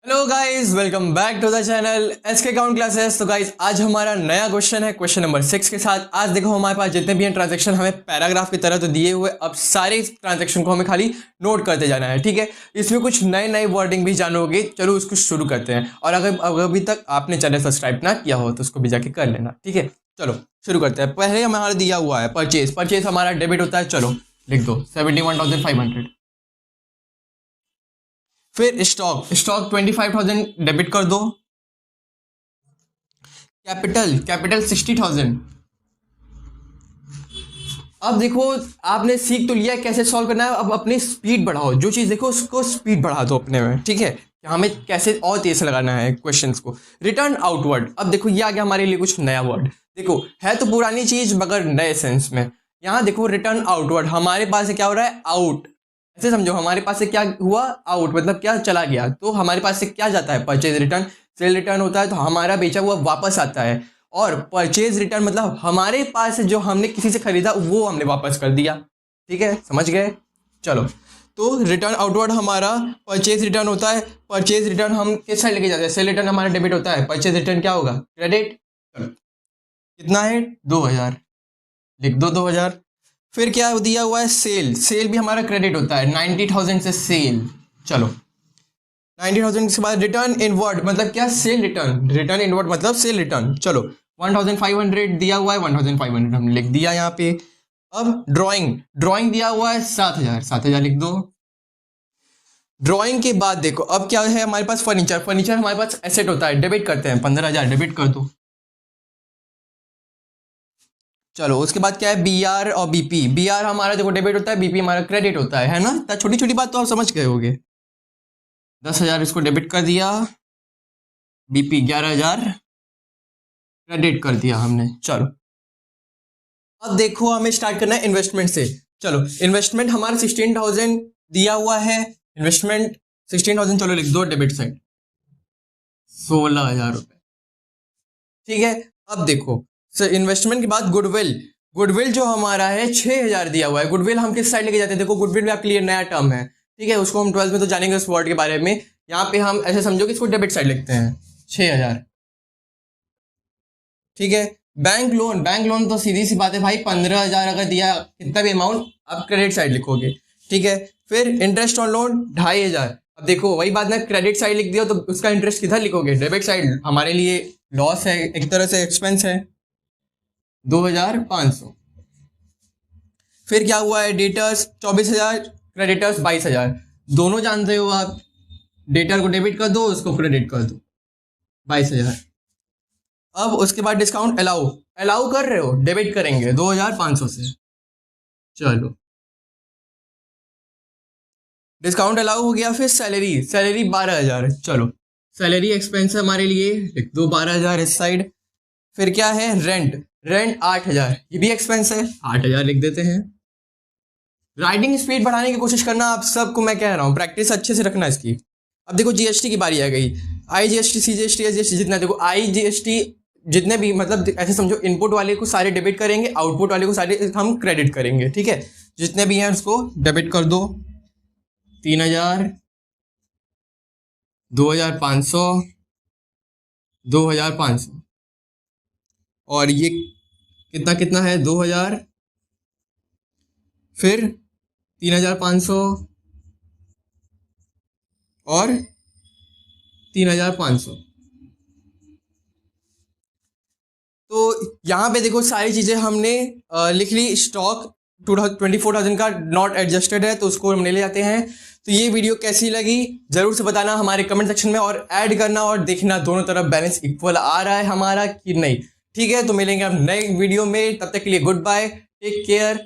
Hello guys, welcome back to the channel SK account classes. तो guys, आज हमारा नया क्वेश्चन है, क्वेश्चन नंबर 6 के साथ। आज देखो हमारे पास जितने भी हैं ट्रांजैक्शन हमें पैराग्राफ की तरह तो दिए हुए, अब सारे ट्रांजैक्शन को हमें खाली नोट करते जाना है। ठीक है, इसमें कुछ नए नए वर्डिंग भी जानोगे। चलो उसको शुरू करते हैं। और अगर अभी तक आपने चैनल सब्सक्राइब ना किया हो तो उसको भी जाके कर लेना। ठीक है, चलो शुरू करते हैं। पहले हमारा दिया हुआ है परचेज हमारा डेबिट होता है। चलो लिख दो 71,500। फिर स्टॉक 25,000 डेबिट कर दो। कैपिटल 60,000। अब देखो, आपने सीख तो लिया कैसे सॉल्व करना है। अब अपनी स्पीड बढ़ाओ, जो चीज़ देखो उसको स्पीड बढ़ा दो अपने में। ठीक है, कि हमें कैसे और तेज से लगाना है क्वेश्चंस को। रिटर्न आउटवर्ड, अब देखो ये आ गया हमारे लिए कुछ नया वर्ड। देखो है तो पुरानी चीज मगर नए सेंस में। यहाँ देखो रिटर्न आउटवर्ड, हमारे पास से क्या हो रहा है, आउट। ऐसे समझो, हमारे पास से क्या हुआ, आउट, मतलब क्या चला गया। तो हमारे पास से क्या जाता है, परचेज रिटर्न। सेल रिटर्न होता है तो हमारा बेचा हुआ वापस आता है। और परचेज रिटर्न मतलब हमारे पास से जो हमने किसी से खरीदा वो हमने वापस कर दिया। ठीक है, समझ गए। चलो, तो रिटर्न आउटवर्ड हमारा परचेज रिटर्न होता है। परचेज रिटर्न हम किस साइड लेके जाते हैं, सेल रिटर्न हमारा डेबिट होता है, परचेज रिटर्न क्या होगा, क्रेडिट। कितना है, 2,000, लिख दो 2,000। फिर क्या दिया हुआ है, सेल भी हमारा क्रेडिट होता है, 90,000 से सेल। चलो 90,000 के बाद रिटर्न इनवर्ड मतलब क्या, सेल रिटर्न। रिटर्न इनवर्ड मतलब सेल रिटर्न। चलो 1,500 दिया हुआ है, 1,500 हमने लिख दिया यहाँ पे। अब ड्राइंग दिया हुआ है 7,000 लिख दो। ड्राइंग के बाद देखो अब क्या है हमारे पास, फर्नीचर हमारे पास एसेट होता है, डेबिट करते हैं, 15,000 डेबिट कर दो। चलो उसके बाद क्या है, बीआर और बीपी। बीआर हमारा देखो डेबिट होता है, बीपी हमारा क्रेडिट होता है ना। तो छोटी छोटी बात तो आप समझ गए होगे। 10,000 इसको डेबिट कर दिया, बीपी 11,000 क्रेडिट कर दिया हमने। चलो अब देखो हमें स्टार्ट करना है इन्वेस्टमेंट से। चलो इन्वेस्टमेंट हमारा 16,000 दिया हुआ है, इन्वेस्टमेंट 16,000। चलो लिख दो डेबिट साइड 16,000 रुपए। ठीक है, अब देखो सर इन्वेस्टमेंट के बाद गुडविल जो हमारा है 6,000 दिया हुआ है। गुडविल हम किस साइड लेके जाते हैं, देखो गुडविल भी आपके लिए नया टर्म है। ठीक है, उसको हम 12th में तो जानेंगे उस वर्ड के बारे में। यहाँ पे हम ऐसे समझो कि इसको डेबिट साइड लिखते हैं 6,000। ठीक है, बैंक लोन तो सीधी सी बात है भाई, 15,000 अगर दिया कितना भी अमाउंट आप क्रेडिट साइड लिखोगे। ठीक है, फिर इंटरेस्ट ऑन लोन 2,500। अब देखो वही बात ना, क्रेडिट साइड लिख दिया तो उसका इंटरेस्ट किधर लिखोगे, डेबिट साइड। हमारे लिए लॉस है, एक तरह से एक्सपेंस है, 2,500। फिर क्या हुआ है, डेटर्स 24,000, क्रेडिटर्स 22,000। दोनों जानते हो आप, डेटर को डेबिट कर दो, उसको क्रेडिट कर दो, 22,000। अब उसके बाद डिस्काउंट अलाउ कर रहे हो, डेबिट करेंगे 2,500 से। चलो डिस्काउंट अलाउ हो गया। फिर सैलरी 12,000। चलो सैलरी एक्सपेंस है हमारे लिए, लिख दो 12,000 इस साइड। फिर क्या है, रेंट 8,000, ये भी एक्सपेंस है, 8,000 लिख देते हैं। राइटिंग स्पीड बढ़ाने की कोशिश करना, आप सबको मैं कह रहा हूँ, प्रैक्टिस अच्छे से रखना इसकी। अब देखो जीएसटी की बारी आ गई, IGST CGST SGST जितना, देखो IGST जितने भी, मतलब ऐसे समझो इनपुट वाले को सारे डेबिट करेंगे, आउटपुट वाले को सारे हम क्रेडिट करेंगे। ठीक है, जितने भी हैं उसको डेबिट कर दो, 3,000, 2,500, 2,500। और ये कितना कितना है, 2,000, फिर 3,500 और 3,500। तो यहाँ पे देखो सारी चीज़ें हमने लिख ली। स्टॉक 24,000 का नॉट एडजस्टेड है तो उसको हम ले जाते हैं। तो ये वीडियो कैसी लगी जरूर से बताना हमारे कमेंट सेक्शन में, और ऐड करना और देखना दोनों तरफ बैलेंस इक्वल आ रहा है हमारा कि नहीं। ठीक है, तो मिलेंगे हम नए वीडियो में, तब तक के लिए गुड बाय, टेक केयर।